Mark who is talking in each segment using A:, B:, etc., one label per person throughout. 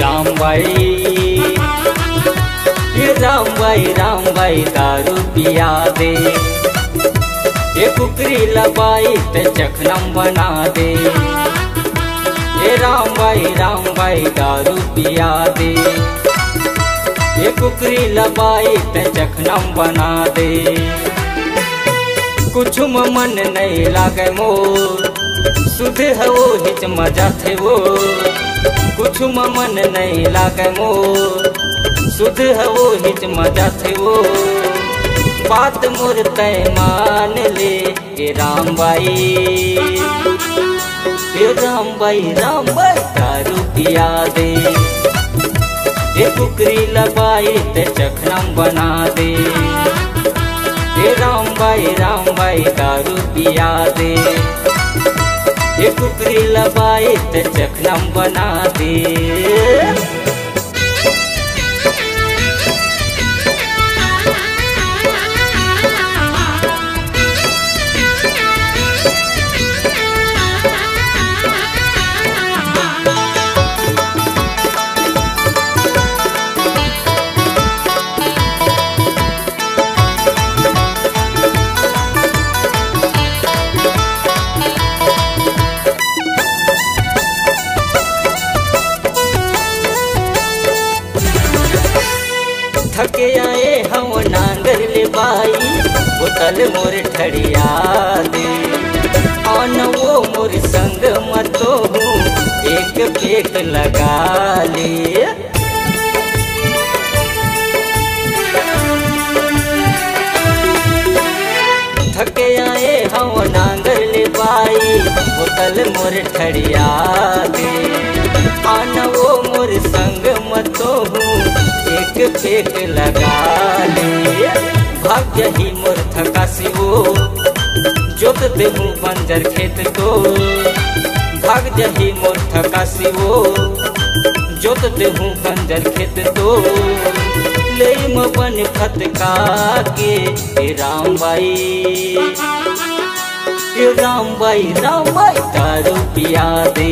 A: राम भाई दारू पिया दे। ये कुकरी लबाई ते चखनम बना दे। ये राम भाई दारू पिया दे। ये कुकरी लबाई ते चखनम बना दे। कुछ मन नहीं लागे मोर, सुध है वो हिच मजा थे वो। कुछ मन नहीं लागे मोर, सुध है वो हिच मजा थे वो। बात मोर तय मान ले ये राम भाई दारू पिया दे। ये कुकरी लबाई ते चखनम बना दे। ये राम भाई दारू पिया दे। ये कुकरी लबाई ते चखनम बना दे। थके आए हम नांगर ले बाई, बोतल मोर ठड़िया दे। आन वो मोर संग मतो हूँ, एक पेक लगा ले। थके आए हम नांगर ले बाई, बोतल मोर ठड़िया दे। आन वो मोर संग मतो हूँ, एक पेक लगा ले। भाग्य ही मोर थकासी वो, जोत देहूँ बंजर खेत को। भाग्य ही मोर थकासी वो, जोत देहूँ बंजर खेत को। ले बन फतका के राम भाई दारू पिया दे।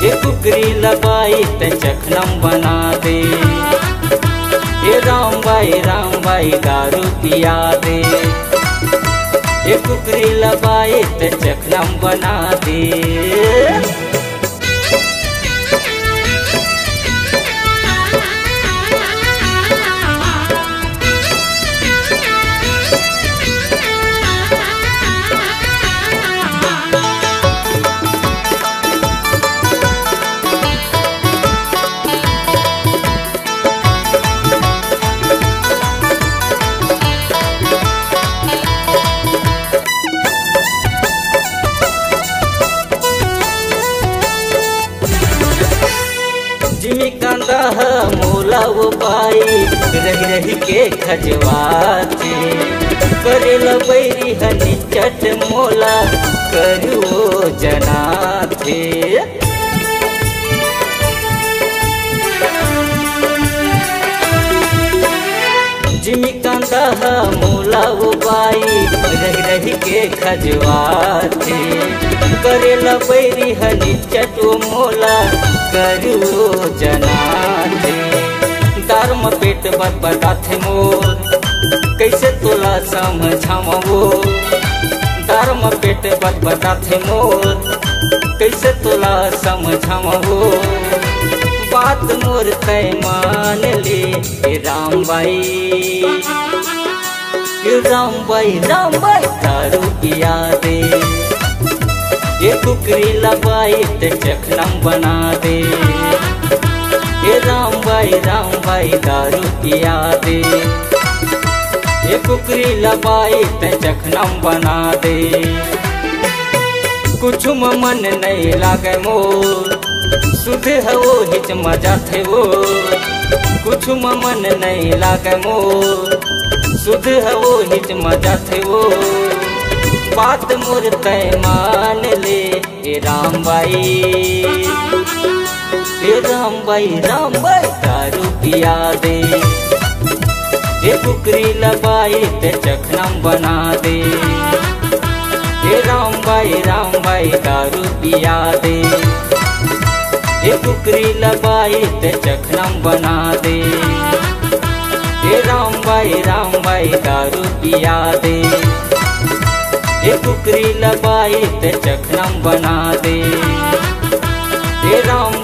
A: ये कुकरी लबाई ते चखनम बना दे। ये राम भाई दारू पिया दे। ये कुकरी लबाई ते चखनम बना दे। जिमी कांदा मोला वो पाई, रही के खजवाते। करे बैरी हनी चट मोला, करो जना थे। जिमी कांदा मोला वो पाई, रही के खजवाते। करे बैरी हनी चट मोला, करू जना थे। दारम पेट बता थे मोर, कैसे तोला समझावो। दारम पेट बता थे मोर, कैसे तोला समझावो। बात मोर तय मान ले राम भाई दारू पिया दे। ये कुकरी लबाई ते चखनम बना दे। ये राम भाई दारू पिया दे। ये कुकरी लबाई ते चखनम बना दे। कुछ मन नहीं लागे मोर, सुध है वो हिच मजा थे वो। कुछ मन नहीं लागे मोर, सुध है वो हिच मजा थे वो। बात मोर तय मान ले ये राम भाई दारू पिया दे। ये कुकरी लबाई ते चखनम बना दे। ये राम भाई दारू पिया दे। ये कुकरी लबाई ते चखनम बना दे। ये राम भाई दारू पिया दे। ये कुकरी लबाई ते चखनम बना दे। ये राम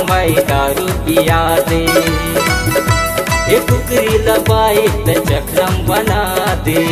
A: भाई दारू पिया दे। ये कुकरी लबाई ते चखनम बना दे।